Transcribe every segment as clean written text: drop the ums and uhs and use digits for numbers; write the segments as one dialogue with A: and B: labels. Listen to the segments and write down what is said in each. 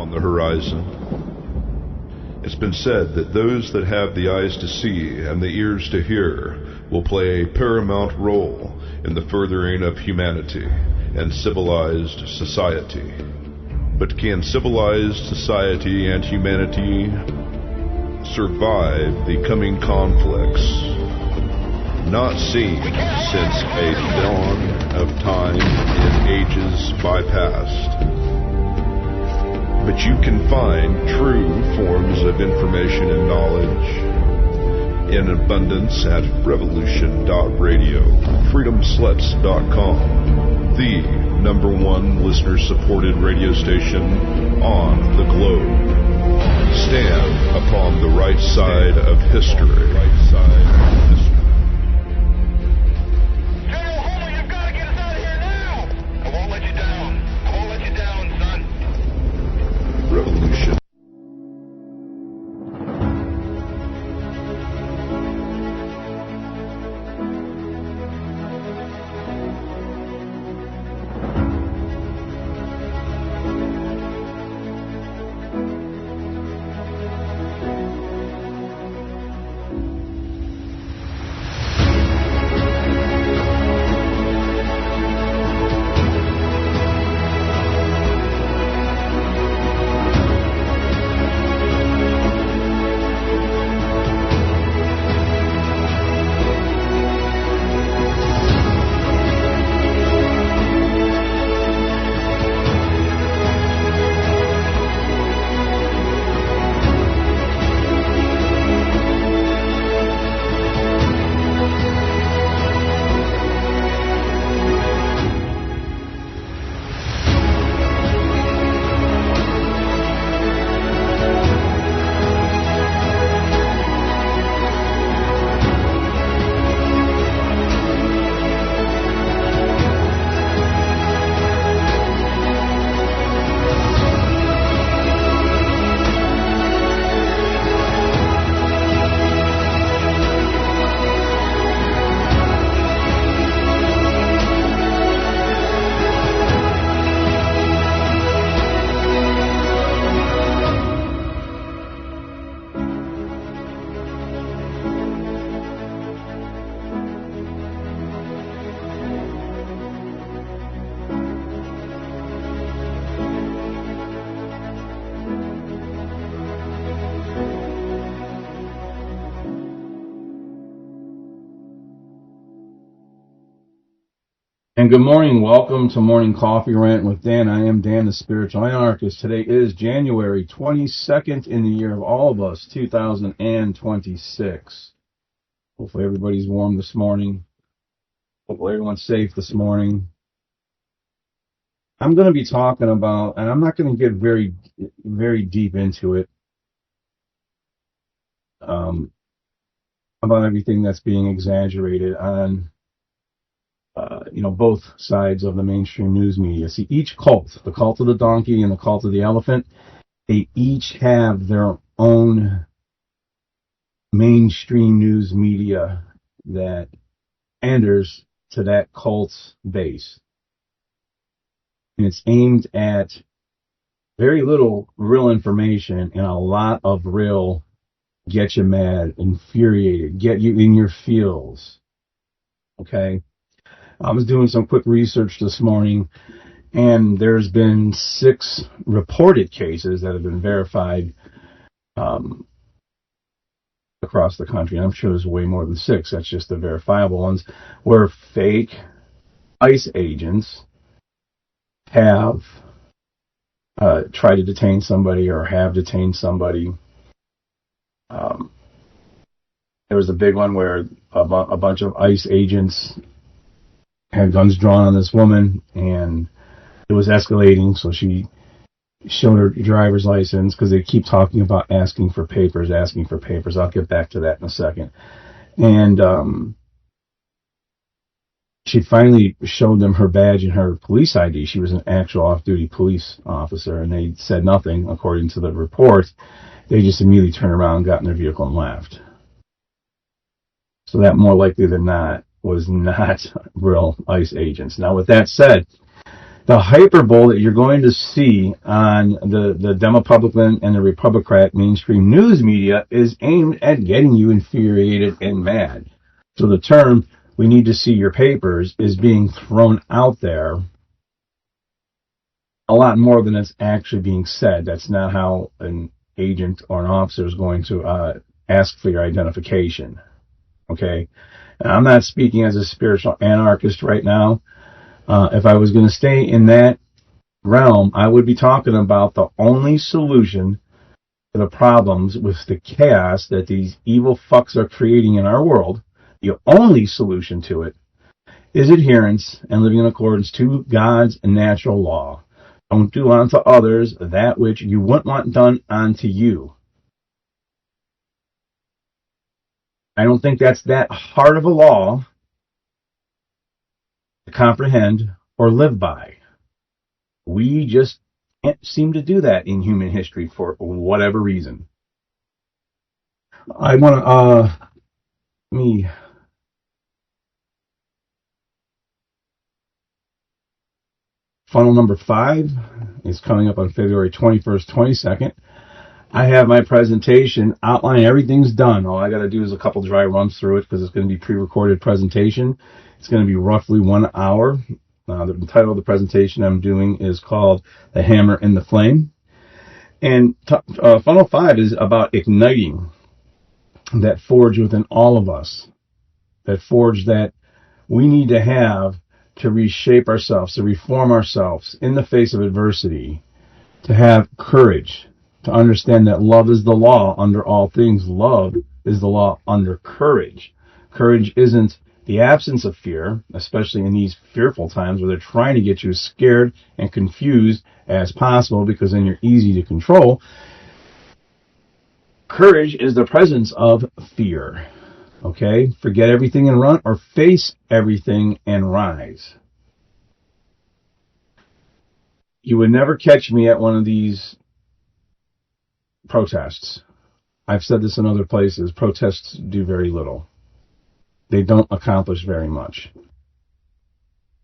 A: on the horizon. It's been said that those that have the eyes to see and the ears to hear will play a paramount role in the furthering of humanity and civilized society. But can civilized society and humanity survive the coming conflicts not seen since a dawn of time in ages bypast? But you can find true forms of information and knowledge in abundance at revolution.radio, freedomsluts.com, the #1 listener-supported radio station on the globe. Stand upon the right side of history. Revolution.
B: And good morning. Welcome to Morning Coffee Rant with Dan. I am Dan, the Spiritual Anarchist. Today is January 22nd in the year of all of us, 2026. Hopefully everybody's warm this morning. Hopefully everyone's safe this morning. I'm going to be talking about, and I'm not going to get very, very deep into it, about everything that's being exaggerated on both sides of the mainstream news media. See, each cult, the cult of the donkey and the cult of the elephant, they each have their own mainstream news media that panders to that cult's base. And it's aimed at very little real information and a lot of real get you mad, infuriated, get you in your feels. Okay? I was doing some quick research this morning, and there's been 6 reported cases that have been verified across the country. And I'm sure there's way more than 6. That's just the verifiable ones, where fake ICE agents have tried to detain somebody or have detained somebody. There was a big one where a bunch of ICE agents had guns drawn on this woman, and it was escalating, so she showed her driver's license, because they keep talking about asking for papers. I'll get back to that in a second. And she finally showed them her badge and her police ID. She was an actual off-duty police officer, and they said nothing, according to the report. They just immediately turned around, got in their vehicle, and left. So that, more likely than not, was not real ICE agents. Now, with that said, The hyperbole that you're going to see on the Democratic and the Republican mainstream news media is aimed at getting you infuriated and mad. So the term, "we need to see your papers," is being thrown out there a lot more than it's actually being said. That's not how an agent or an officer is going to ask for your identification. Okay? And I'm not speaking as a spiritual anarchist right now. If I was going to stay in that realm, I would be talking about the only solution to the problems with the chaos that these evil fucks are creating in our world. The only solution to it is adherence and living in accordance to God's natural law. Don't do unto others that which you wouldn't want done unto you. I don't think that's that hard of a law to comprehend or live by. We just can't seem to do that in human history for whatever reason. I want to, funnel number 5 is coming up on February 21st, 22nd. I have my presentation outline. Everything's done. All I got to do is a couple dry runs through it because it's going to be pre-recorded presentation. It's going to be roughly 1 hour. The title of the presentation I'm doing is called "The Hammer and the Flame." And funnel 5 is about igniting that forge within all of us. That forge that we need to have to reshape ourselves, to reform ourselves in the face of adversity, to have courage, to understand that love is the law under all things. Love is the law under courage. Courage isn't the absence of fear, especially in these fearful times where they're trying to get you as scared and confused as possible because then you're easy to control. Courage is the presence of fear. Okay? Forget everything and run, or face everything and rise. You would never catch me at one of these protests. I've said this in other places. Protests do very little. They don't accomplish very much.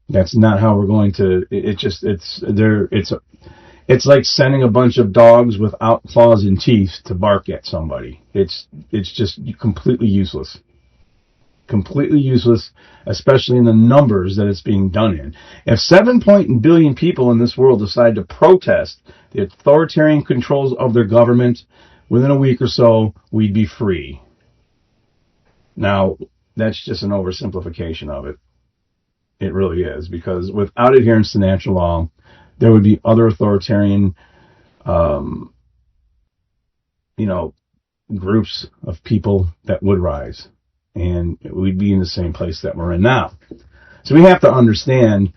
B: That's not how we're going to. It's like sending a bunch of dogs without claws and teeth to bark at somebody. It's just completely useless. Completely useless, especially in the numbers that it's being done in. If 7 billion people in this world decide to protest the authoritarian controls of their government, within a week or so, we'd be free. Now, that's just an oversimplification of it. It really is, because without adherence to natural law, there would be other authoritarian, groups of people that would rise, and we'd be in the same place that we're in now. So we have to understand,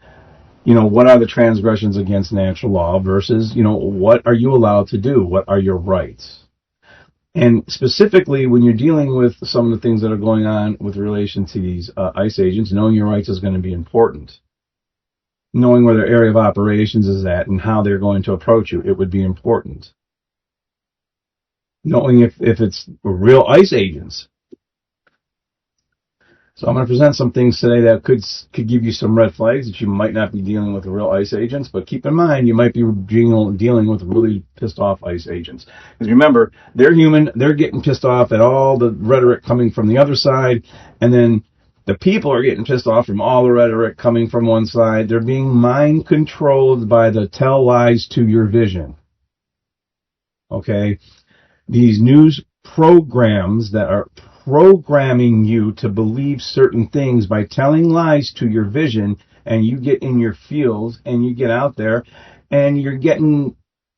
B: what are the transgressions against natural law versus, what are you allowed to do? What are your rights? And specifically, when you're dealing with some of the things that are going on with relation to these ICE agents, knowing your rights is going to be important. Knowing where their area of operations is at and how they're going to approach you, it would be important. Knowing if it's real ICE agents. So I'm going to present some things today that could give you some red flags that you might not be dealing with real ICE agents, but keep in mind you might be dealing with really pissed off ICE agents. Because remember, they're human, they're getting pissed off at all the rhetoric coming from the other side, and then the people are getting pissed off from all the rhetoric coming from one side. They're being mind controlled by the tell lies to your vision. Okay? These news programs that are programming you to believe certain things by telling lies to your vision, and you get in your fields and you get out there and you're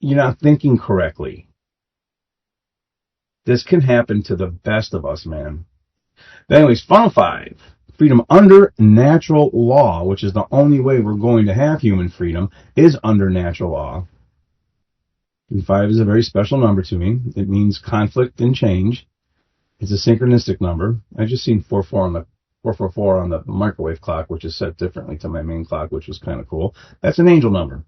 B: not thinking correctly. This can happen to the best of us, man. But anyways, funnel 5, freedom under natural law, which is the only way we're going to have human freedom, is under natural law. And 5 is a very special number to me. It means conflict and change. It's a synchronistic number. I just seen 444 on the microwave clock, which is set differently to my main clock, which was kind of cool. That's an angel number.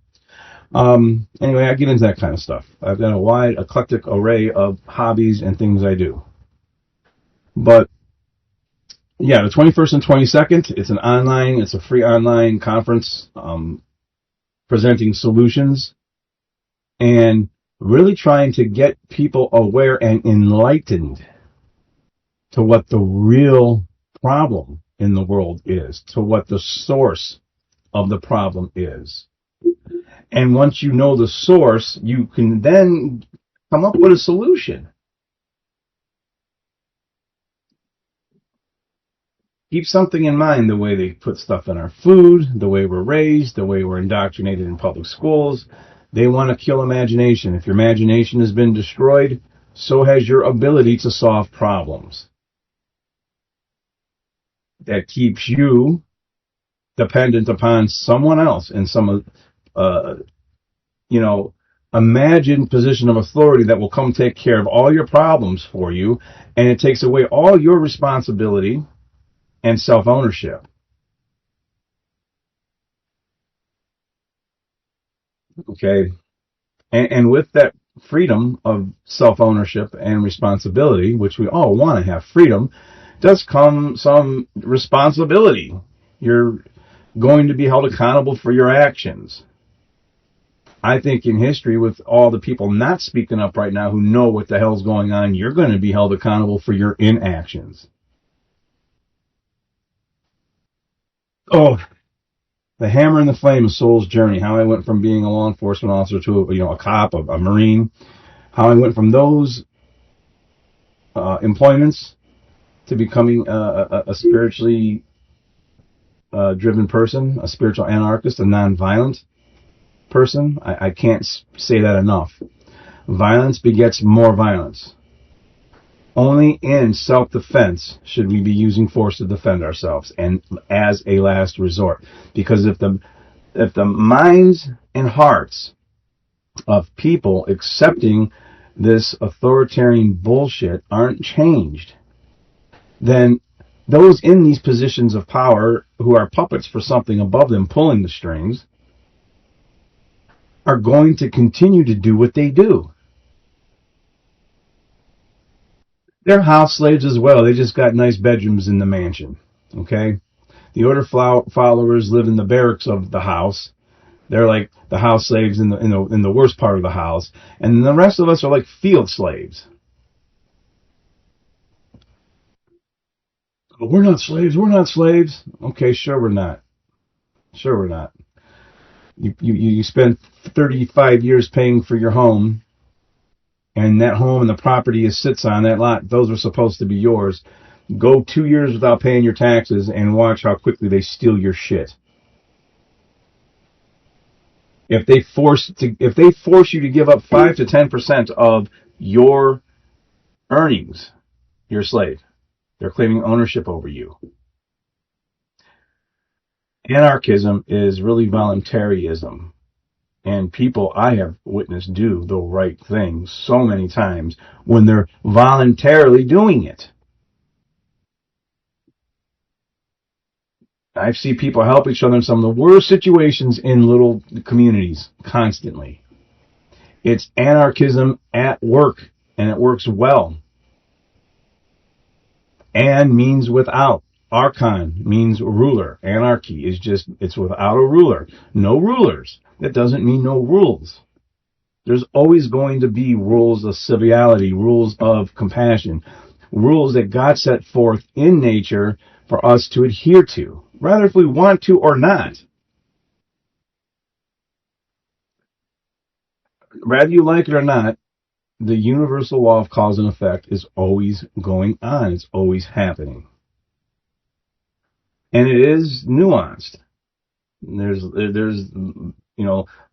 B: Anyway, I get into that kind of stuff. I've got a wide, eclectic array of hobbies and things I do. But yeah, the 21st and 22nd, it's a free online conference. presenting solutions, and really trying to get people aware and enlightened to what the real problem in the world is, to what the source of the problem is. And once you know the source, you can then come up with a solution. Keep something in mind, the way they put stuff in our food, the way we're raised, the way we're indoctrinated in public schools. They want to kill imagination. If your imagination has been destroyed, so has your ability to solve problems. That keeps you dependent upon someone else in some, imagined position of authority that will come take care of all your problems for you, and it takes away all your responsibility and self-ownership. Okay? And with that freedom of self-ownership and responsibility, which we all want to have freedom, does come some responsibility. You're going to be held accountable for your actions. I think in history, with all the people not speaking up right now who know what the hell's going on, you're going to be held accountable for your inactions. Oh, the hammer and the flame of soul's journey, how I went from being a law enforcement officer to a cop, a Marine, how I went from those employments to becoming a spiritually driven person, a spiritual anarchist, a nonviolent person. I can't say that enough. Violence begets more violence. Only in self-defense should we be using force to defend ourselves, and as a last resort. Because if the minds and hearts of people accepting this authoritarian bullshit aren't changed, then those in these positions of power who are puppets for something above them pulling the strings are going to continue to do what they do. They're house slaves as well. They just got nice bedrooms in the mansion. Okay? The order followers live in the barracks of the house. They're like the house slaves in the worst part of the house. And the rest of us are like field slaves. But we're not slaves. We're not slaves. Okay, sure we're not. Sure we're not. You spend 35 years paying for your home, and that home and the property it sits on, that lot, those are supposed to be yours. Go 2 years without paying your taxes and watch how quickly they steal your shit. If they force you to give up 5 to 10% of your earnings, you're a slave. They're claiming ownership over you. Anarchism is really voluntarism. And people I have witnessed do the right thing so many times when they're voluntarily doing it. I've seen people help each other in some of the worst situations in little communities constantly. It's anarchism at work, and it works well. An means without. Archon means ruler. Anarchy is just, it's without a ruler. No rulers. That doesn't mean no rules. There's always going to be rules of civility, rules of compassion, rules that God set forth in nature for us to adhere to, whether if we want to or not. Whether you like it or not, the universal law of cause and effect is always going on. It's always happening. And it is nuanced. There's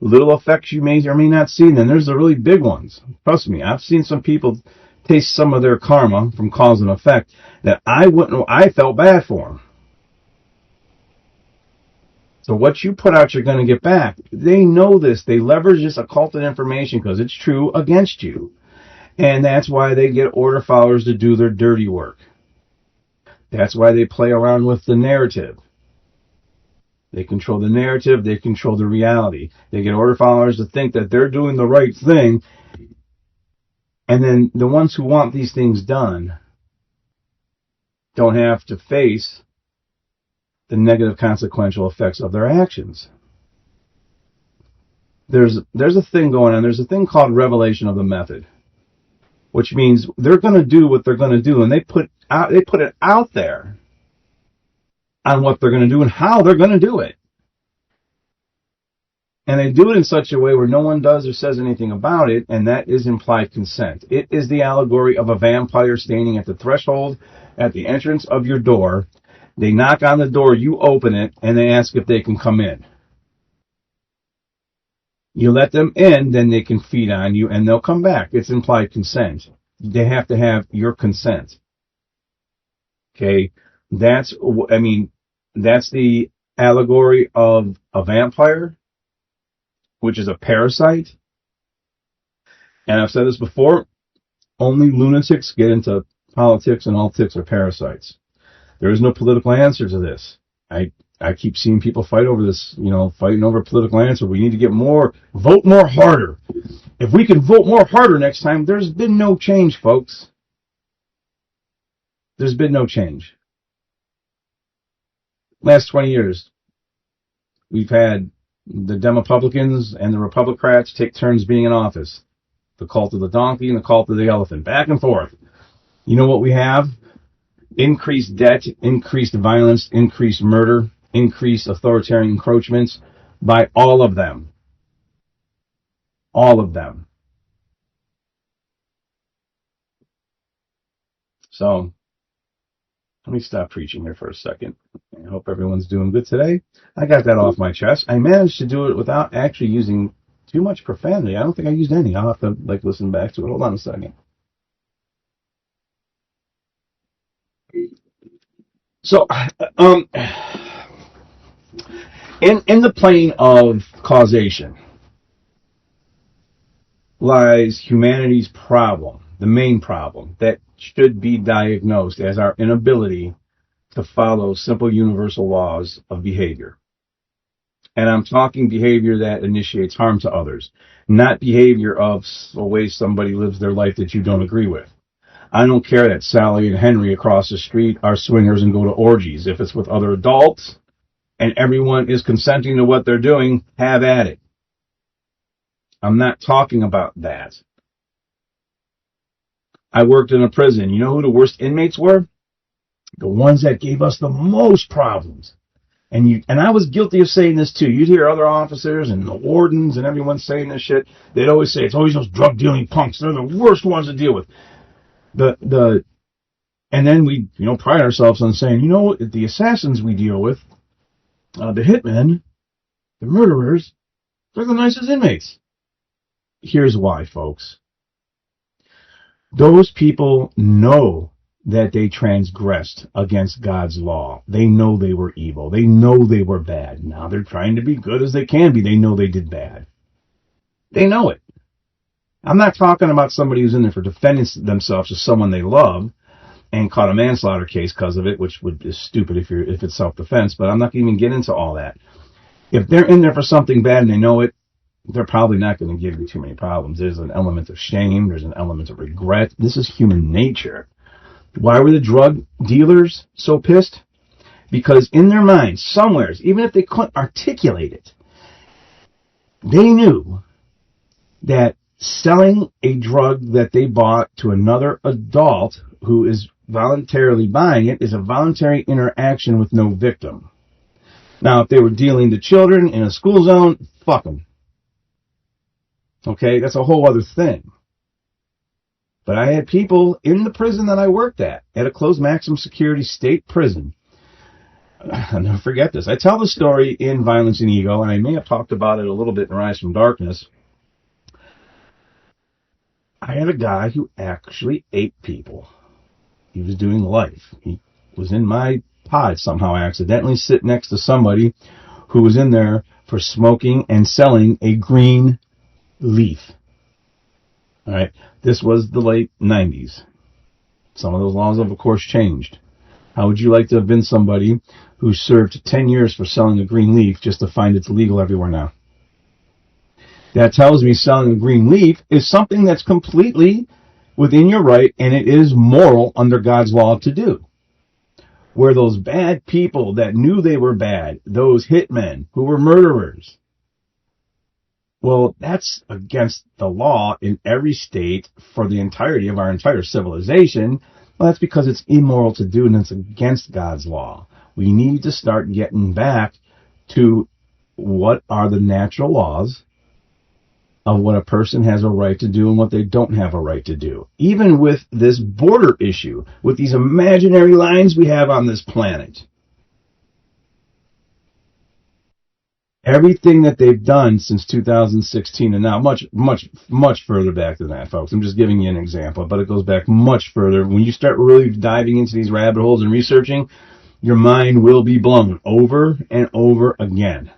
B: little effects you may or may not see, and then there's the really big ones. Trust me, I've seen some people taste some of their karma from cause and effect that I felt bad for them. So what you put out, you're going to get back. They know this. They leverage this occulted information because it's true against you. And that's why they get order followers to do their dirty work. That's why they play around with the narrative. They control the narrative. They control the reality. They get order followers to think that they're doing the right thing. And then the ones who want these things done don't have to face the negative consequential effects of their actions. there's a thing going on. There's a thing called revelation of the method, which means they're going to do what they're going to do, and they put it out there on what they're going to do and how they're going to do it. And they do it in such a way where no one does or says anything about it, and that is implied consent. It is the allegory of a vampire standing at the threshold at the entrance of your door. They knock on the door, you open it, and they ask if they can come in. You let them in, then they can feed on you, and they'll come back. It's implied consent. They have to have your consent. Okay? That's the allegory of a vampire, which is a parasite. And I've said this before, only lunatics get into politics, and all ticks are parasites. There is no political answer to this. I keep seeing people fight over this, fighting over a political answer. We need to vote more harder. If we can vote more harder next time, there's been no change, folks. There's been no change. Last 20 years, we've had the Demopublicans and the Republicrats take turns being in office. The cult of the donkey and the cult of the elephant. Back and forth. You know what we have? Increased debt, increased violence, increased murder, increased authoritarian encroachments by all of them. All of them. So, let me stop preaching here for a second. I hope everyone's doing good today. I got that off my chest. I managed to do it without actually using too much profanity. I don't think I used any. I'll have to listen back to it. Hold on a second. So, in the plane of causation lies humanity's problem, the main problem that should be diagnosed as our inability to follow simple universal laws of behavior. And I'm talking behavior that initiates harm to others, not behavior of a way somebody lives their life that you don't agree with. I don't care that Sally and Henry across the street are swingers and go to orgies. If it's with other adults and everyone is consenting to what they're doing, have at it. I'm not talking about that. I worked in a prison. You know who the worst inmates were? The ones that gave us the most problems. And I was guilty of saying this too. You'd hear other officers and the wardens and everyone saying this shit. They'd always say, it's always those drug dealing punks. They're the worst ones to deal with. And then we, pride ourselves on saying, the assassins we deal with, the hitmen, the murderers, they're the nicest inmates. Here's why, folks. Those people know that they transgressed against God's law. They know they were evil. They know they were bad. Now they're trying to be good as they can be. They know they did bad. They know it. I'm not talking about somebody who's in there for defending themselves to someone they love and caught a manslaughter case because of it, which is stupid if it's self-defense, but I'm not going to even get into all that. If they're in there for something bad and they know it, they're probably not going to give you too many problems. There's an element of shame. There's an element of regret. This is human nature. Why were the drug dealers so pissed? Because in their minds, somewhere, even if they couldn't articulate it, they knew that selling a drug that they bought to another adult who is voluntarily buying it is a voluntary interaction with no victim. Now, if they were dealing to children in a school zone, fuck them. Okay, that's a whole other thing. But I had people in the prison that I worked at a closed maximum security state prison. I'll never forget this. I tell the story in Violence and Ego, and I may have talked about it a little bit in Rise from Darkness. I had a guy who actually ate people. He was doing life. He was in my pod somehow accidentally sit next to somebody who was in there for smoking and selling a green leaf. All right. This was the late 90s. Some of those laws have, of course, changed. How would you like to have been somebody who served 10 years for selling a green leaf just to find it's legal everywhere now? That tells me selling a green leaf is something that's completely within your right, and it is moral under God's law to do. Where those bad people that knew they were bad, those hitmen who were murderers, Well, that's against the law in every state for the entirety of our entire civilization. Well, that's because it's immoral to do, and it's against God's law. We need to start getting back to what are the natural laws of what a person has a right to do and what they don't have a right to do. Even with this border issue, with these imaginary lines we have on this planet. Everything that they've done since 2016 and now, much further back than that, folks. I'm just giving you an example, but it goes back much further. When you start really diving into these rabbit holes and researching, your mind will be blown over and over again.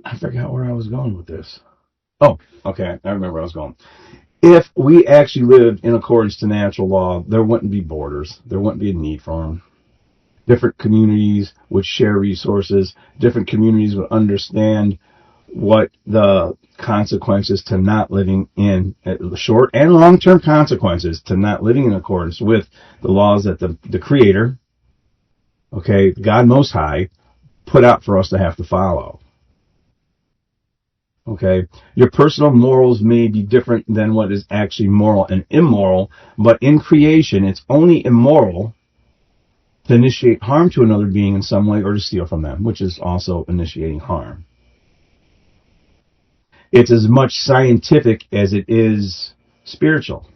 B: I forgot where I was going with this. Oh, okay. I remember where I was going. If we actually lived in accordance to natural law, there wouldn't be borders. There wouldn't be a need for them. Different communities would share resources. Different communities would understand what the consequences to not living in, short and long-term consequences to not living in accordance with the laws that the Creator, okay, God Most High, put out for us to have to follow. Okay, your personal morals may be different than what is actually moral and immoral, but in creation, it's only immoral to initiate harm to another being in some way or to steal from them, which is also initiating harm. It's as much scientific as it is spiritual.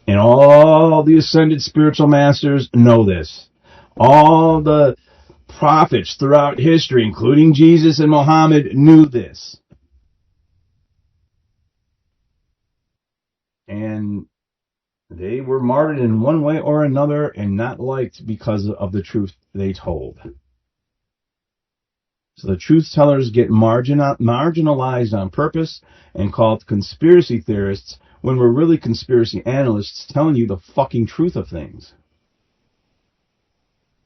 B: And all the ascended spiritual masters know this. All the prophets throughout history, including Jesus and Muhammad, knew this. And they were martyred in one way or another and not liked because of the truth they told. So the truth tellers get marginalized on purpose and called conspiracy theorists when we're really conspiracy analysts telling you the fucking truth of things.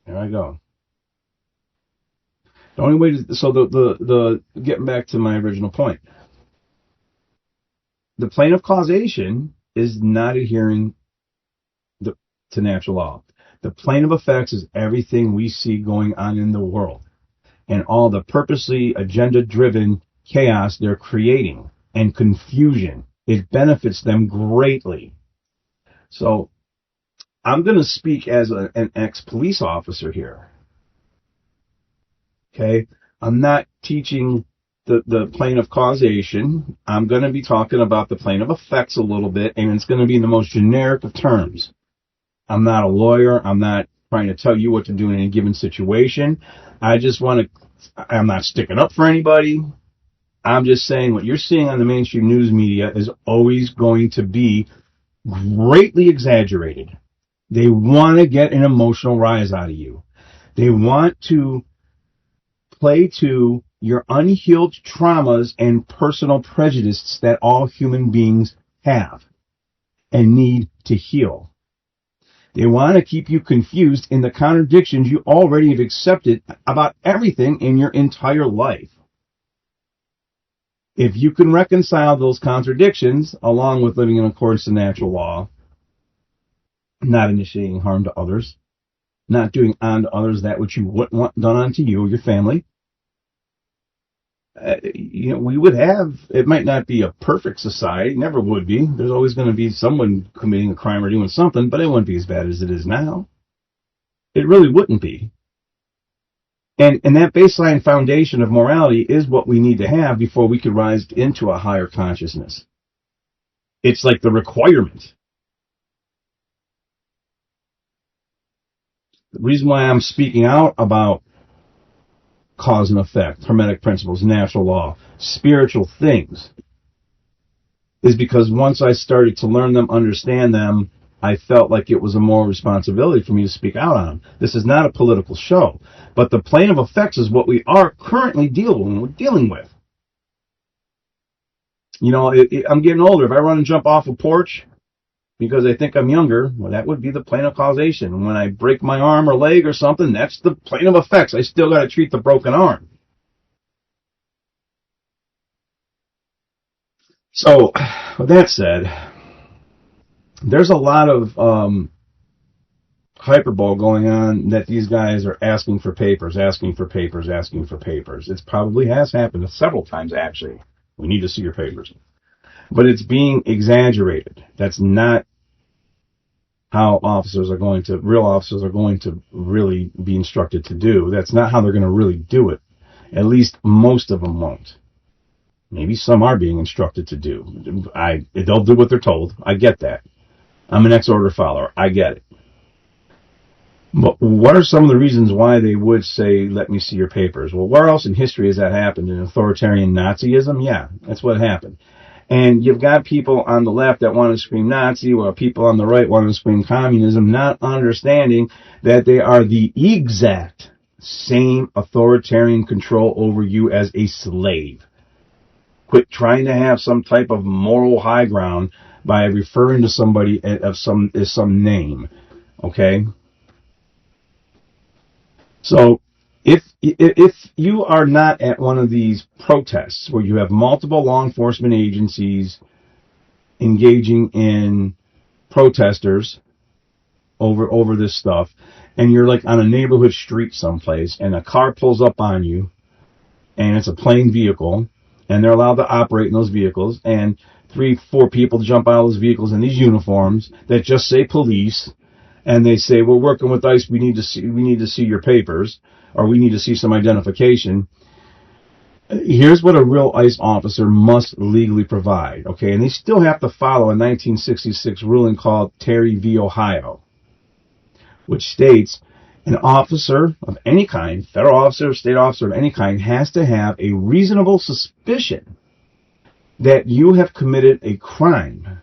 B: There I go. The only way to, so the getting back to my original point. The plane of causation is not adhering to natural law. The plane of effects is everything we see going on in the world and all the purposely agenda-driven chaos they're creating and confusion. It benefits them greatly. So I'm going to speak as an ex-police officer here. Okay? I'm not teaching the plane of causation. I'm going to be talking about the plane of effects a little bit, and it's going to be in the most generic of terms. I'm not a lawyer. I'm not trying to tell you what to do in any given situation. I'm not sticking up for anybody. I'm just saying what you're seeing on the mainstream news media is always going to be greatly exaggerated. They want to get an emotional rise out of you. They want to play to your unhealed traumas and personal prejudices that all human beings have and need to heal. They want to keep you confused in the contradictions you already have accepted about everything in your entire life. If you can reconcile those contradictions, along with living in accordance to natural law, not initiating harm to others, not doing unto others that which you wouldn't want done unto you or your family, we would have, it might not be a perfect society, never would be. There's always going to be someone committing a crime or doing something, but it wouldn't be as bad as it is now. It really wouldn't be. And that baseline foundation of morality is what we need to have before we could rise into a higher consciousness. It's like the requirement. The reason why I'm speaking out about cause and effect, hermetic principles, natural law, spiritual things, is because once I started to learn them, understand them, I felt like it was a moral responsibility for me to speak out on them. This is not a political show, but the plane of effects is what we are currently dealing with. I'm getting older. If I run and jump off a porch because I think I'm younger, well, that would be the plane of causation. When I break my arm or leg or something, that's the plane of effects. I still got to treat the broken arm. So, with that said, there's a lot of hyperbole going on that these guys are asking for papers. It probably has happened several times, actually. We need to see your papers. But it's being exaggerated. That's not how real officers are going to really be instructed to do. That's not how they're going to really do it. At least most of them won't. Maybe some are being instructed to do. They'll do what they're told. I get that. I'm an ex-order follower. I get it. But what are some of the reasons why they would say, let me see your papers? Well, where else in history has that happened? In authoritarian Nazism? Yeah, that's what happened. And you've got people on the left that want to scream Nazi, while people on the right want to scream communism, not understanding that they are the exact same authoritarian control over you as a slave. Quit trying to have some type of moral high ground by referring to somebody as some name. Okay? So, if you are not at one of these protests where you have multiple law enforcement agencies engaging in protesters over this stuff, and you're like on a neighborhood street someplace, and a car pulls up on you, and it's a plain vehicle, and they're allowed to operate in those vehicles, and 3-4 people jump out of those vehicles in these uniforms that just say police, and they say, we're working with ICE, we need to see your papers, or we need to see some identification. Here's what a real ICE officer must legally provide, okay? And they still have to follow a 1966 ruling called Terry v. Ohio, which states an officer of any kind, federal officer, state officer of any kind, has to have a reasonable suspicion that you have committed a crime.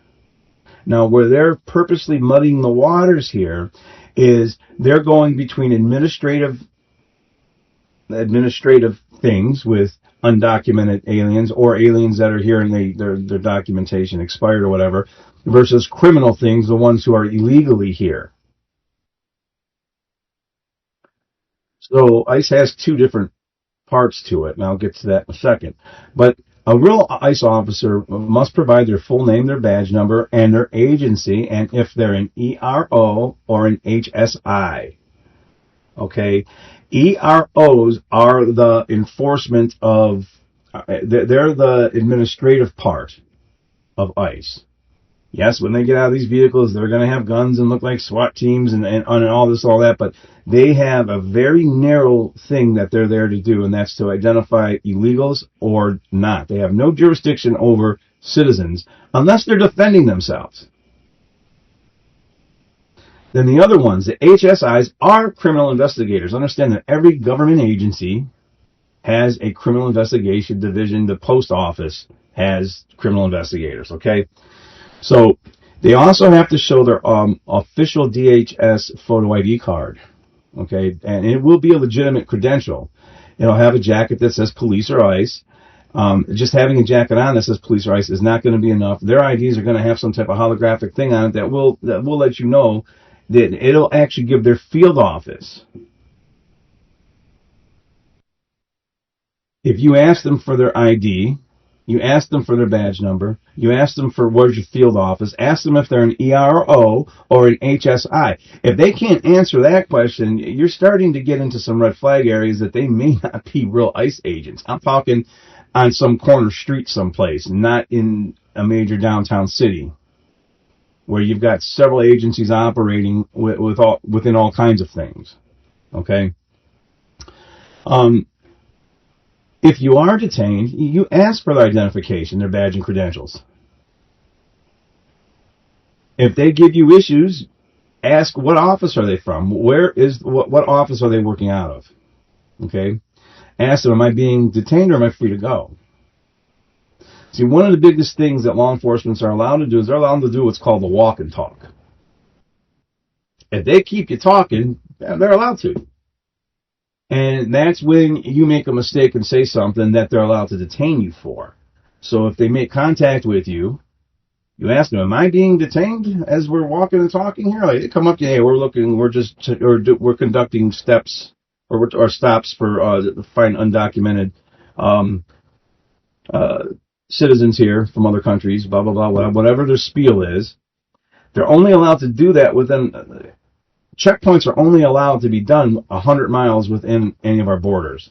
B: Now, where they're purposely muddying the waters here is they're going between administrative things with undocumented aliens or aliens that are here and their documentation expired or whatever, versus criminal things, the ones who are illegally here. So ICE has two different parts to it, and I'll get to that in a second. But a real ICE officer must provide their full name, their badge number, and their agency, and if they're an ERO or an HSI. Okay? EROs are the enforcement of, they're the administrative part of ICE. Yes, when they get out of these vehicles, they're going to have guns and look like SWAT teams and all this, all that, but they have a very narrow thing that they're there to do, and that's to identify illegals or not. They have no jurisdiction over citizens unless they're defending themselves. Then the other ones, the HSIs, are criminal investigators. Understand that every government agency has a criminal investigation division. The post office has criminal investigators, okay? So they also have to show their official DHS photo ID card, okay? And it will be a legitimate credential. It'll have a jacket that says police or ICE. Just having a jacket on that says police or ICE is not going to be enough. Their IDs are going to have some type of holographic thing on it that will let you know that it'll actually give their field office. If you ask them for their ID, you ask them for their badge number, you ask them for where's your field office, ask them if they're an ERO or an HSI. If they can't answer that question, you're starting to get into some red flag areas that they may not be real ICE agents. I'm talking on some corner street someplace, not in a major downtown city, where you've got several agencies operating within all kinds of things. Okay? If you are detained, you ask for their identification, their badge and credentials. If they give you issues, ask what office are they from? What office are they working out of? Okay? Ask them, am I being detained or am I free to go? See, one of the biggest things that law enforcement are allowed to do is they're allowed to do what's called the walk and talk. If they keep you talking, they're allowed to. And that's when you make a mistake and say something that they're allowed to detain you for. So if they make contact with you, you ask them, am I being detained as we're walking and talking here? Like, they come up to you, hey, we're conducting steps or stops for find undocumented citizens here from other countries, blah, blah, blah, whatever their spiel is. They're only allowed to do that within checkpoints are only allowed to be done 100 miles within any of our borders.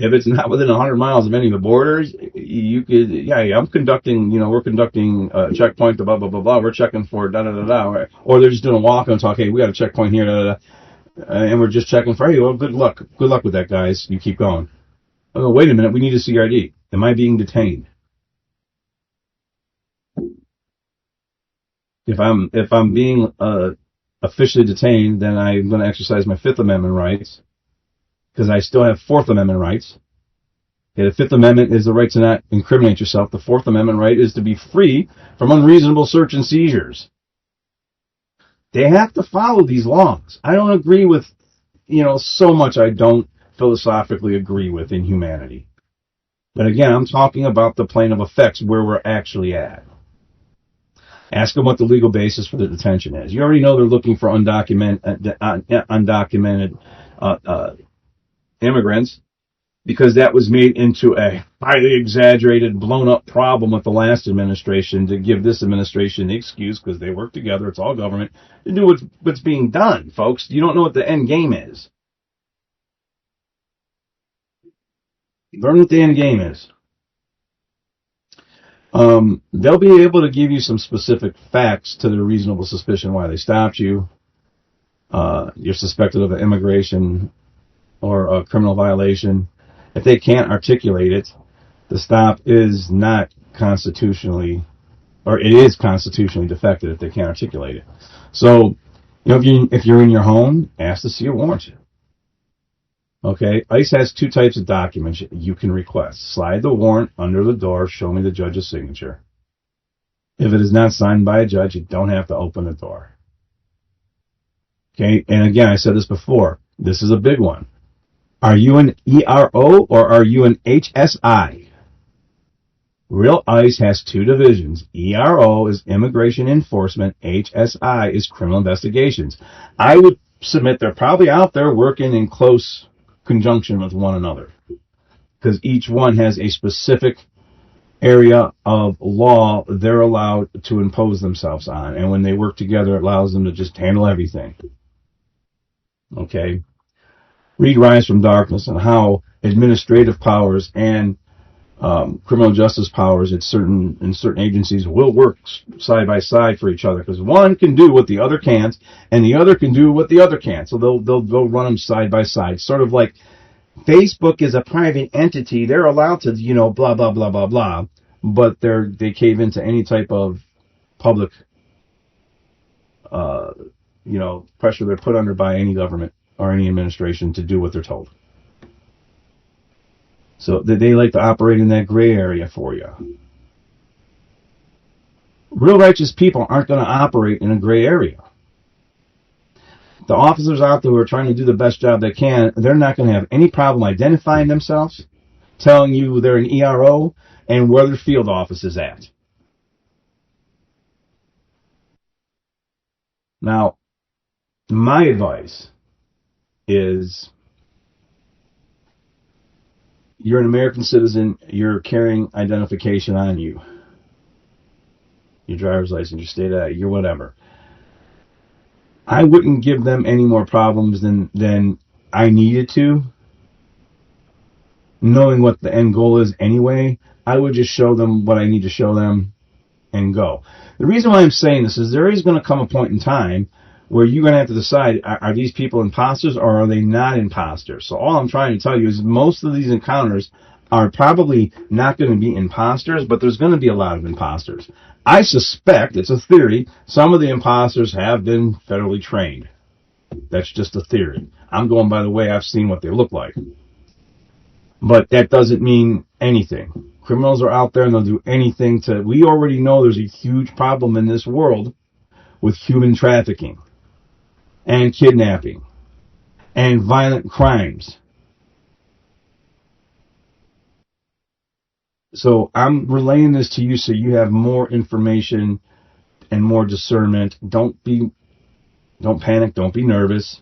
B: If it's not within 100 miles of any of the borders, you could, we're conducting a checkpoint, blah, blah, blah, blah, we're checking for da-da-da-da, or they're just doing a walk and talk, hey, we got a checkpoint here, da-da-da, and we're just checking for, hey, well, good luck with that, guys, you keep going. Oh, wait a minute, we need to see your ID. Am I being detained? If I'm being officially detained, then I'm going to exercise my Fifth Amendment rights, because I still have Fourth Amendment rights. Okay, the Fifth Amendment is the right to not incriminate yourself. The Fourth Amendment right is to be free from unreasonable search and seizures. They have to follow these laws. I don't agree with, so much I don't philosophically agree with in humanity. But again, I'm talking about the plane of effects where we're actually at. Ask them what the legal basis for the detention is. You already know they're looking for undocumented immigrants, because that was made into a highly exaggerated, blown-up problem with the last administration to give this administration the excuse, because they work together, it's all government, to do what's being done, folks. You don't know what the end game is. Learn what the end game is. They'll be able to give you some specific facts to the reasonable suspicion why they stopped you. You're suspected of an immigration or a criminal violation. If they can't articulate it, the stop is not constitutionally, or it is constitutionally defective if they can't articulate it. So, if you're in your home, ask to see a warrant. Okay, ICE has two types of documents you can request. Slide the warrant under the door, show me the judge's signature. If it is not signed by a judge, you don't have to open the door. Okay, and again, I said this before, this is a big one. Are you an ERO or are you an HSI? Real ICE has two divisions. ERO is Immigration Enforcement. HSI is Criminal Investigations. I would submit they're probably out there working in close conjunction with one another, because each one has a specific area of law they're allowed to impose themselves on. And when they work together, it allows them to just handle everything. Okay? Read Rise from Darkness and how administrative powers and criminal justice powers in certain agencies will work side by side for each other, because one can do what the other can't, and the other can do what the other can't. So they'll run them side by side. Sort of like Facebook is a private entity; they're allowed to blah blah blah blah blah, but they cave into any type of public pressure they're put under by any government or any administration to do what they're told. So they like to operate in that gray area for you. Real righteous people aren't going to operate in a gray area. The officers out there who are trying to do the best job they can, they're not going to have any problem identifying themselves, telling you they're an ERO, and where their field office is at. Now, my advice is, you're an American citizen, you're carrying identification on you. Your driver's license, your state ID, your whatever. I wouldn't give them any more problems than I needed to. Knowing what the end goal is anyway, I would just show them what I need to show them and go. The reason why I'm saying this is there is going to come a point in time where you're going to have to decide, are these people imposters or are they not imposters? So all I'm trying to tell you is most of these encounters are probably not going to be imposters, but there's going to be a lot of imposters. I suspect, it's a theory, some of the imposters have been federally trained. That's just a theory. I'm going by the way I've seen what they look like. But that doesn't mean anything. Criminals are out there and they'll do anything to... We already know there's a huge problem in this world with human trafficking and kidnapping and violent crimes. So I'm relaying this to you so you have more information and more discernment. Don't panic. Don't be nervous.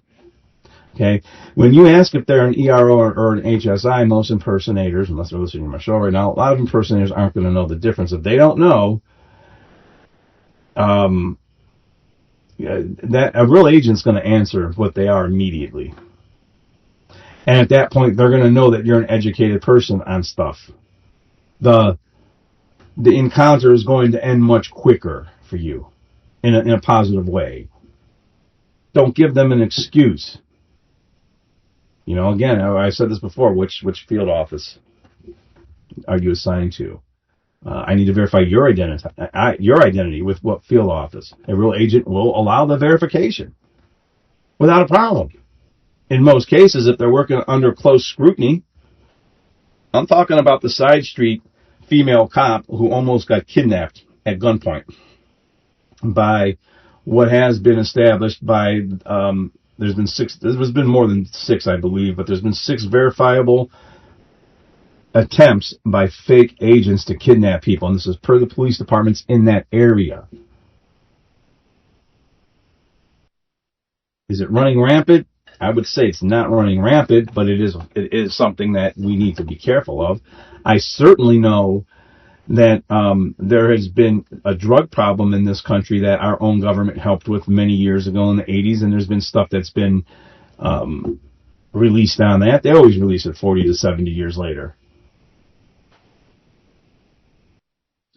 B: Okay? When you ask if they're an ERO or an HSI, most impersonators, unless they're listening to my show right now, a lot of impersonators aren't going to know the difference. If they don't know, that a real agent's going to answer what they are immediately. And at that point, they're going to know that you're an educated person on stuff. The encounter is going to end much quicker for you in a positive way. Don't give them an excuse. Again, I said this before, which field office are you assigned to? I need to verify your identity with what field office. A real agent will allow the verification without a problem. In most cases, if they're working under close scrutiny, I'm talking about the side street female cop who almost got kidnapped at gunpoint by what has been established by, there's been more than 6, I believe, but there's been 6 verifiable attempts by fake agents to kidnap people, and this is per the police departments in that area. Is it running rampant? I would say it's not running rampant, but it is something that we need to be careful of. I certainly know that there has been a drug problem in this country that our own government helped with many years ago in the 80s, and there's been stuff that's been released on that. They always release it 40 to 70 years later.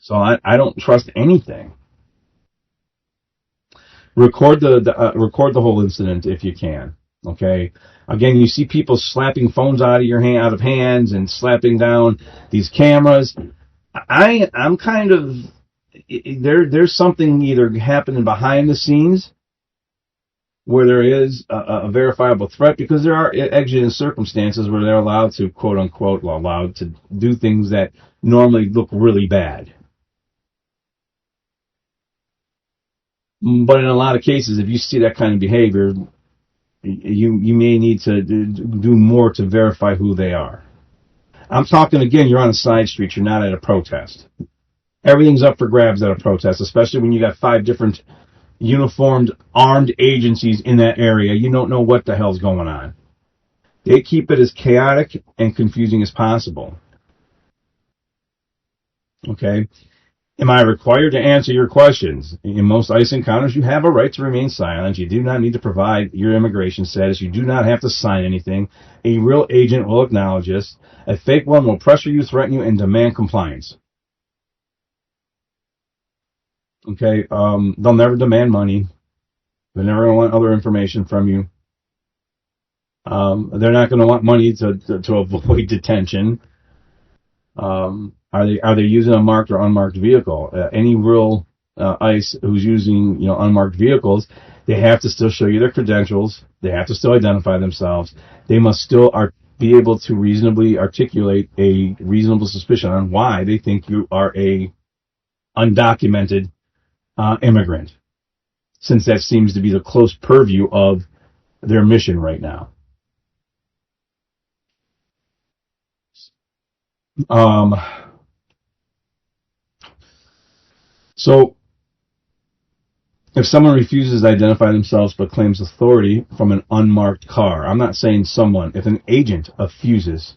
B: So I don't trust anything. Record the whole incident if you can. Okay. Again, you see people slapping phones out of hands and slapping down these cameras. I'm kind of there's something either happening behind the scenes where there is a verifiable threat, because there are exigent circumstances where they're allowed to, quote unquote, allowed to do things that normally look really bad. But in a lot of cases, if you see that kind of behavior, you may need to do more to verify who they are. I'm talking, again, you're on a side street, you're not at a protest. Everything's up for grabs at a protest, especially when you got 5 different uniformed, armed agencies in that area. You don't know what the hell's going on. They keep it as chaotic and confusing as possible. Okay? Am I required to answer your questions? In most ICE encounters, you have a right to remain silent. You do not need to provide your immigration status. You do not have to sign anything. A real agent will acknowledge this. A fake one will pressure you, threaten you, and demand compliance. Okay, they'll never demand money. They're never going to want other information from you. They're not going to want money to avoid detention. Are they using a marked or unmarked vehicle? Any real ICE who's using unmarked vehicles, they have to still show you their credentials. They have to still identify themselves. They must still be able to reasonably articulate a reasonable suspicion on why they think you are a undocumented immigrant, since that seems to be the close purview of their mission right now. So, if someone refuses to identify themselves but claims authority from an unmarked car, I'm not saying someone, if an agent refuses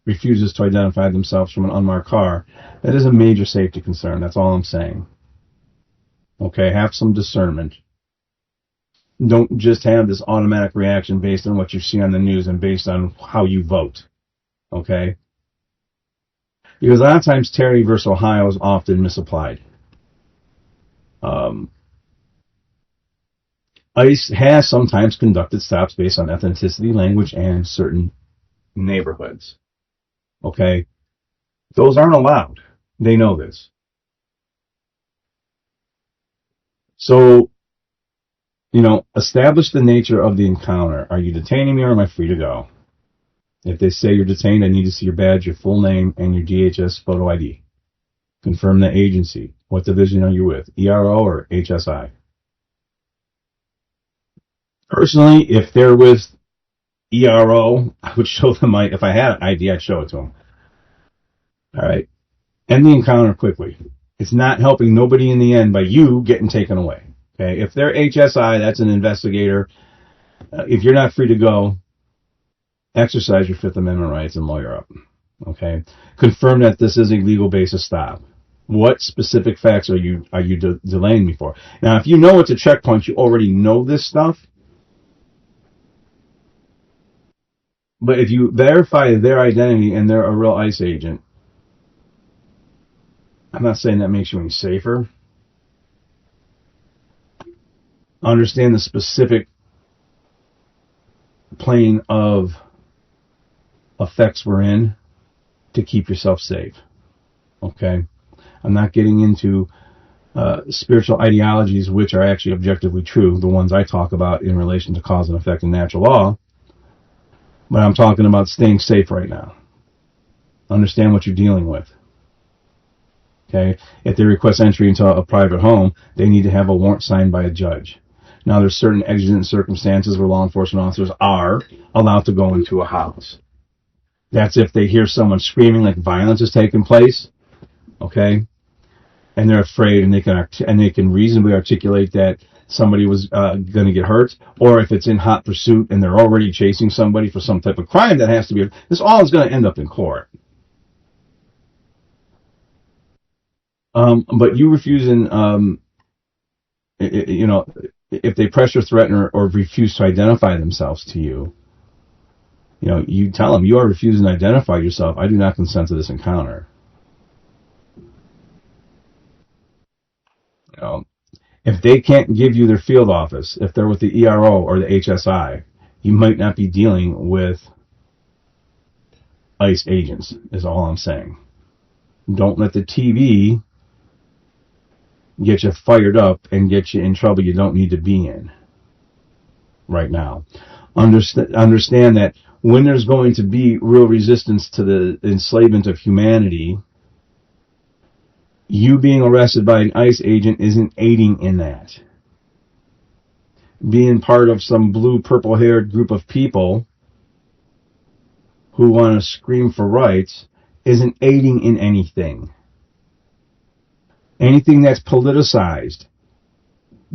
B: to identify themselves from an unmarked car, that is a major safety concern. That's all I'm saying. Okay, have some discernment. Don't just have this automatic reaction based on what you see on the news and based on how you vote. Okay? Because a lot of times Terry versus Ohio is often misapplied. ICE has sometimes conducted stops based on ethnicity, language, and certain neighborhoods. Okay? Those aren't allowed. They know this. So, establish the nature of the encounter. Are you detaining me or am I free to go? If they say you're detained, I need to see your badge, your full name, and your DHS photo ID. Confirm the agency. What division are you with, ERO or HSI? Personally, if they're with ERO, I would show them if I had an ID, I'd show it to them. All right. End the encounter quickly. It's not helping nobody in the end by you getting taken away. Okay. If they're HSI, that's an investigator. If you're not free to go, exercise your Fifth Amendment rights and lawyer up. Okay. Confirm that this is a legal basis stop. What specific facts are you delaying me for? Now, if you know it's a checkpoint, you already know this stuff. But if you verify their identity and they're a real ICE agent, I'm not saying that makes you any safer. Understand the specific plane of effects we're in to keep yourself safe. Okay? I'm not getting into spiritual ideologies which are actually objectively true, the ones I talk about in relation to cause and effect and natural law, but I'm talking about staying safe right now. Understand what you're dealing with. Okay? If they request entry into a private home, they need to have a warrant signed by a judge. Now, there's certain exigent circumstances where law enforcement officers are allowed to go into a house. That's if they hear someone screaming like violence is taking place, okay? And they're afraid, and they can reasonably articulate that somebody was going to get hurt, or if it's in hot pursuit and they're already chasing somebody for some type of crime that has to be. This all is going to end up in court. But you refusing, if they pressure, threaten, or refuse to identify themselves to you, you tell them, you are refusing to identify yourself. I do not consent to this encounter. If they can't give you their field office, if they're with the ERO or the HSI, you might not be dealing with ICE agents, is all I'm saying. Don't let the TV get you fired up and get you in trouble you don't need to be in right now. Understand that when there's going to be real resistance to the enslavement of humanity, you being arrested by an ICE agent isn't aiding in that. Being part of some blue, purple-haired group of people who want to scream for rights isn't aiding in anything. Anything that's politicized,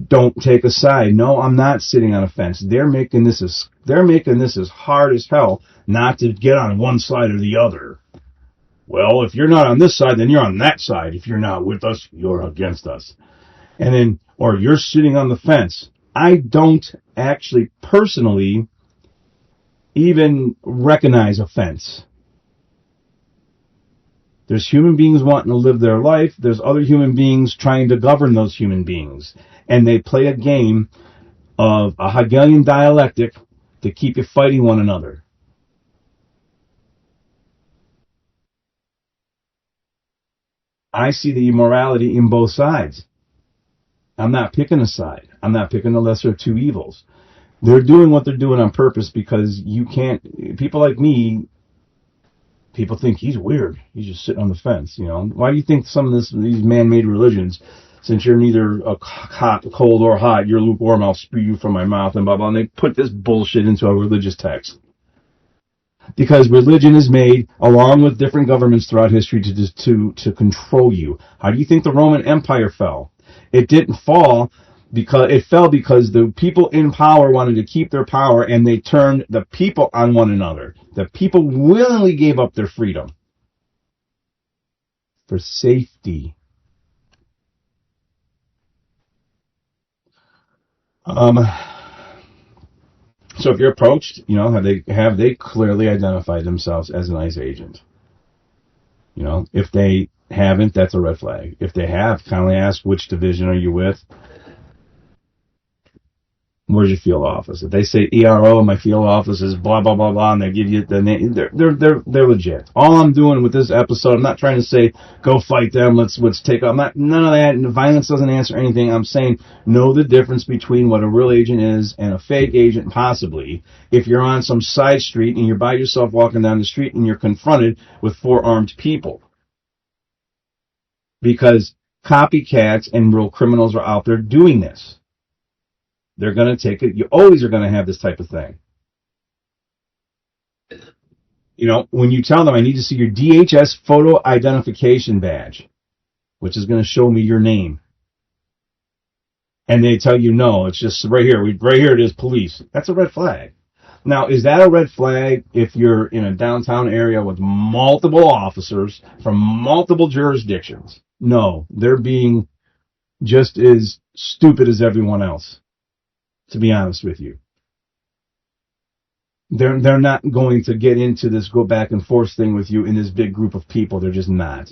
B: don't take a side. No, I'm not sitting on a fence. They're making this as hard as hell not to get on one side or the other. Well, if you're not on this side, then you're on that side. If you're not with us, you're against us. Or you're sitting on the fence. I don't actually personally even recognize a fence. There's human beings wanting to live their life. There's other human beings trying to govern those human beings. And they play a game of a Hegelian dialectic to keep you fighting one another. I see the immorality in both sides. I'm not picking a side. I'm not picking the lesser of two evils. They're doing what they're doing on purpose because people like me, people think he's weird. He's just sitting on the fence, Why do you think some of these man-made religions, since you're neither cold or hot, you're lukewarm, I'll spew you from my mouth, and blah, blah, and they put this bullshit into a religious text. Because religion is made, along with different governments throughout history, to control you. How do you think the Roman Empire fell? It didn't fall it fell because the people in power wanted to keep their power, and they turned the people on one another. The people willingly gave up their freedom for safety. So if you're approached, have they clearly identified themselves as an ICE agent? If they haven't, that's a red flag. If they have, kindly ask, which division are you with? Where's your field office? If they say ERO, my field office is blah, blah, blah, blah, and they give you the name, they're legit. All I'm doing with this episode, I'm not trying to say, go fight them, let's take off. None of that. Violence doesn't answer anything. I'm saying, know the difference between what a real agent is and a fake agent, possibly. If you're on some side street and you're by yourself walking down the street and you're confronted with 4 armed people. Because copycats and real criminals are out there doing this. They're going to take it. You always are going to have this type of thing. When you tell them, I need to see your DHS photo identification badge, which is going to show me your name. And they tell you, no, it's just right here. Right here it is, police. That's a red flag. Now, is that a red flag if you're in a downtown area with multiple officers from multiple jurisdictions? No, they're being just as stupid as everyone else, to be honest with you. They're not going to get into this go back and forth thing with you in this big group of people. They're just not.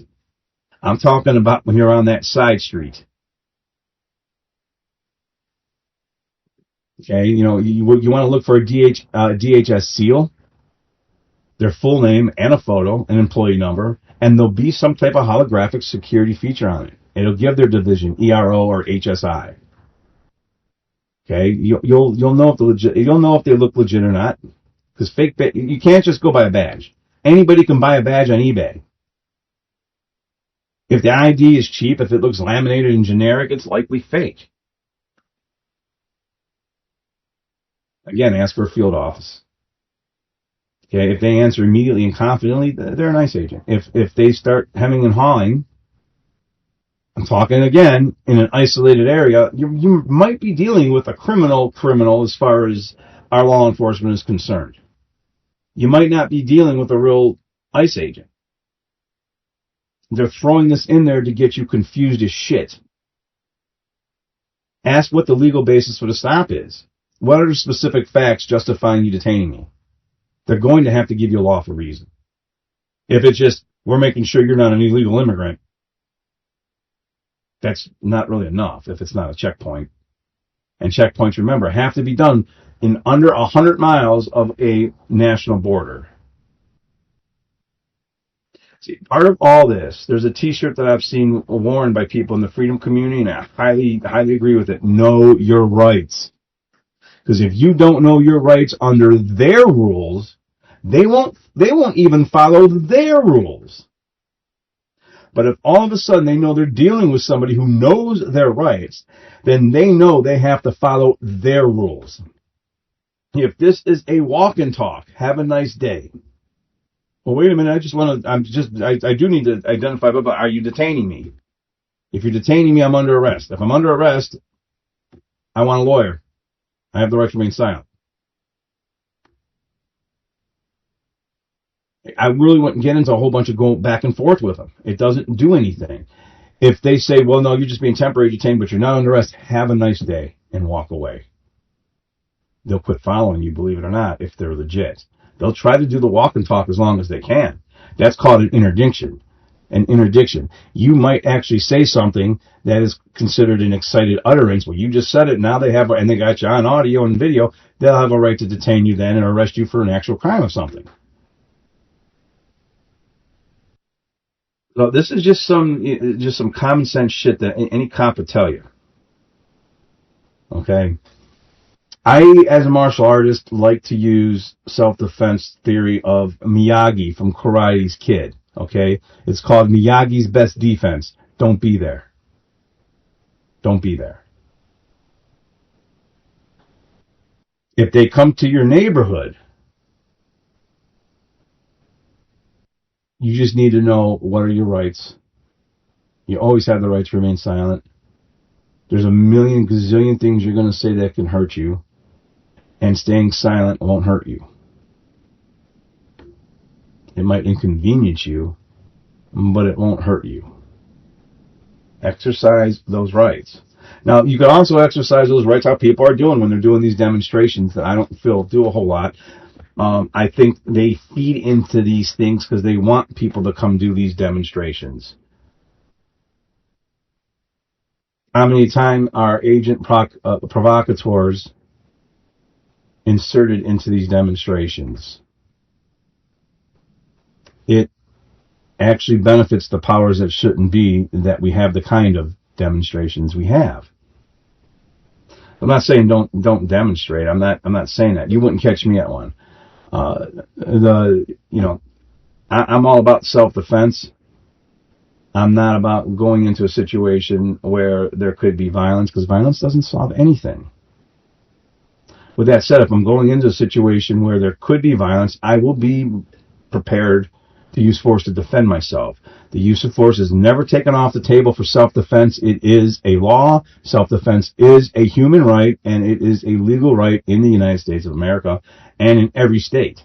B: I'm talking about when you're on that side street. Okay, you know, you want to look for a DHS seal, their full name and a photo, an employee number, and there'll be some type of holographic security feature on it. It'll give their division, ERO or HSI. Okay, you'll know if they look legit or not, because you can't just go by a badge. Anybody can buy a badge on eBay. If the ID is cheap, if it looks laminated and generic, it's likely fake. Again, ask for a field office. Okay, if they answer immediately and confidently, they're an ICE agent. If they start hemming and hawing, I'm talking again in an isolated area, you might be dealing with a criminal as far as our law enforcement is concerned. You might not be dealing with a real ICE agent. They're throwing this in there to get you confused as shit. Ask what the legal basis for the stop is. What are the specific facts justifying you detaining me? They're going to have to give you a lawful reason. If it's just, we're making sure you're not an illegal immigrant, that's not really enough if it's not a checkpoint. And checkpoints, remember, have to be done in under 100 miles of a national border. See, part of all this, there's a t-shirt that I've seen worn by people in the freedom community, and I highly, highly agree with it. Know your rights. Because if you don't know your rights under their rules, they won't even follow their rules. But if all of a sudden they know they're dealing with somebody who knows their rights, then they know they have to follow their rules. If this is a walk and talk, have a nice day. Well, wait a minute, I do need to identify, but are you detaining me? If you're detaining me, I'm under arrest. If I'm under arrest, I want a lawyer. I have the right to remain silent. I really wouldn't get into a whole bunch of going back and forth with them. It doesn't do anything. If they say, well, no, you're just being temporarily detained, but you're not under arrest, have a nice day and walk away. They'll quit following you, believe it or not, if they're legit. They'll try to do the walk and talk as long as they can. That's called an interdiction. An interdiction. You might actually say something that is considered an excited utterance. Well, you just said it. Now they got you on audio and video. They'll have a right to detain you then and arrest you for an actual crime of something. So this is just some common sense shit that any cop would tell you. Okay. I, as a martial artist, like to use self-defense theory of Miyagi from Karate's Kid. Okay? It's called Miyagi's Best Defense. Don't be there. Don't be there. If they come to your neighborhood, you just need to know what are your rights. You always have the right to remain silent. There's a million gazillion things you're going to say that can hurt you. And staying silent won't hurt you. It might inconvenience you, but it won't hurt you. Exercise those rights. Now, you can also exercise those rights how people are doing when they're doing these demonstrations that I don't feel do a whole lot. I think they feed into these things because they want people to come do these demonstrations. How many times are agent provocateurs inserted into these demonstrations? It actually benefits the powers that shouldn't be that we have the kind of demonstrations we have. I'm not saying don't demonstrate. I'm not saying that. You wouldn't catch me at one. I'm all about self-defense. I'm not about going into a situation where there could be violence, because violence doesn't solve anything. With that said, if I'm going into a situation where there could be violence, I will be prepared to use force to defend myself. The use of force is never taken off the table for self-defense. It is a law. Self-defense is a human right, and it is a legal right in the United States of America and in every state.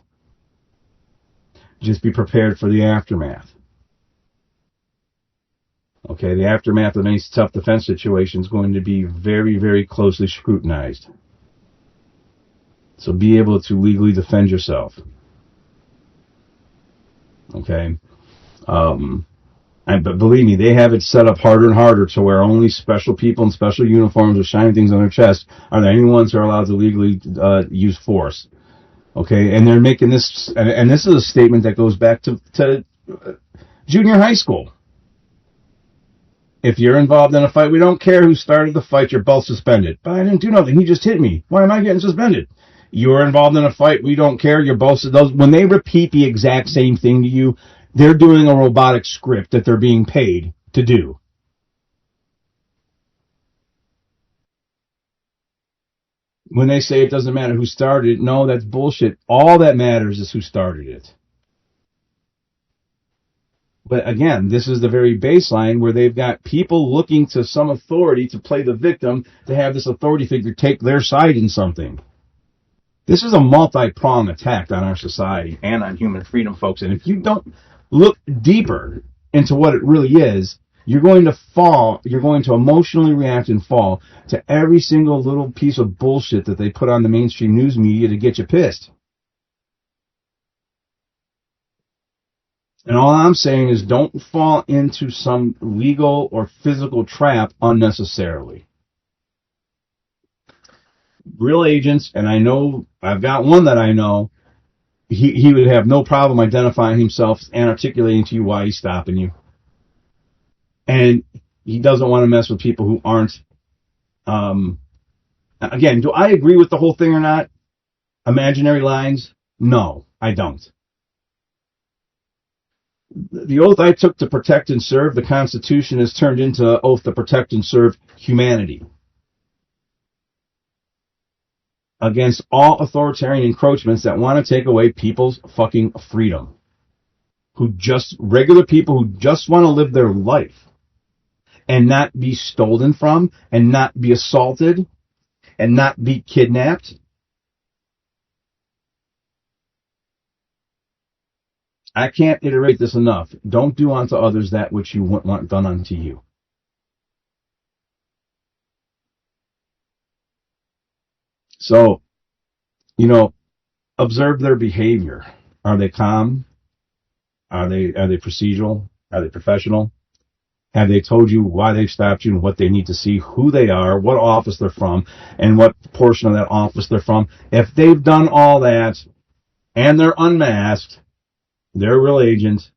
B: Just be prepared for the aftermath. Okay, the aftermath of any self-defense situation is going to be very, very closely scrutinized. So be able to legally defend yourself. Okay? But believe me, they have it set up harder and harder to where only special people in special uniforms with shiny things on their chest are the only ones who are allowed to legally use force. Okay? And they're making this, and this is a statement that goes back to junior high school. If you're involved in a fight, we don't care who started the fight, you're both suspended. But I didn't do nothing. He just hit me. Why am I getting suspended? You're involved in a fight, we don't care, you're both... When they repeat the exact same thing to you, they're doing a robotic script that they're being paid to do. When they say it doesn't matter who started it, no, that's bullshit. All that matters is who started it. But again, this is the very baseline where they've got people looking to some authority to play the victim, to have this authority figure take their side in something. This is a multi-pronged attack on our society and on human freedom, folks. And if you don't look deeper into what it really is, you're going to fall, you're going to emotionally react and fall to every single little piece of bullshit that they put on the mainstream news media to get you pissed. And all I'm saying is don't fall into some legal or physical trap unnecessarily. Real agents, and I know, I've got one that I know, he would have no problem identifying himself and articulating to you why he's stopping you. And he doesn't want to mess with people who aren't. Again, do I agree with the whole thing or not? Imaginary lines? No, I don't. The oath I took to protect and serve, the Constitution has turned into an oath to protect and serve humanity against all authoritarian encroachments that want to take away people's fucking freedom. Regular people who just want to live their life and not be stolen from and not be assaulted and not be kidnapped. I can't iterate this enough. Don't do unto others that which you want done unto you. So, observe their behavior. Are they calm? Are they procedural? Are they professional? Have they told you why they've stopped you and what they need to see, who they are, what office they're from, and what portion of that office they're from? If they've done all that and they're unmasked, they're a real agent.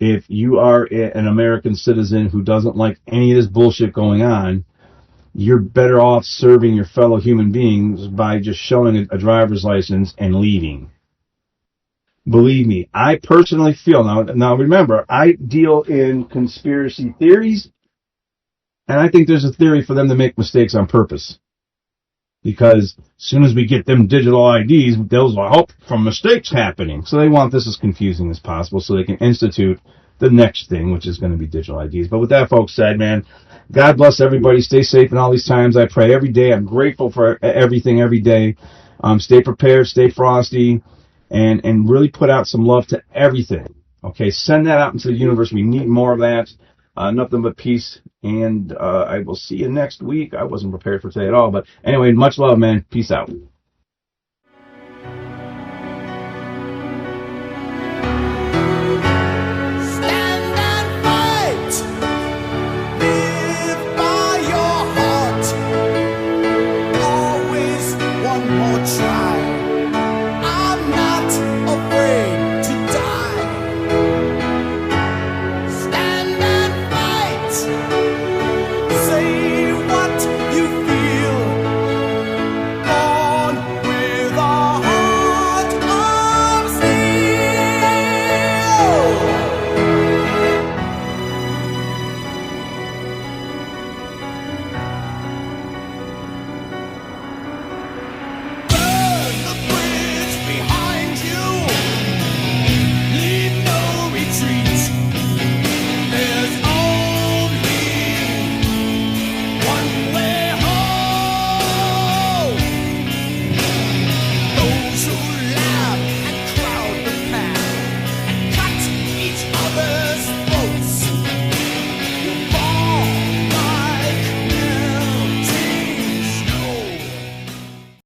B: If you are an American citizen who doesn't like any of this bullshit going on, you're better off serving your fellow human beings by just showing a driver's license and leaving. Believe me, I personally feel, now remember, I deal in conspiracy theories, and I think there's a theory for them to make mistakes on purpose. Because as soon as we get them digital IDs, those will help from mistakes happening. So they want this as confusing as possible so they can institute the next thing, which is going to be digital IDs. But with that, folks said, man, God bless everybody. Stay safe in all these times. I pray every day. I'm grateful for everything every day. Stay prepared, stay frosty, and really put out some love to everything. Okay, send that out into the universe. We need more of that. Nothing but peace. And I will see you next week. I wasn't prepared for today at all. But anyway, much love, man. Peace out.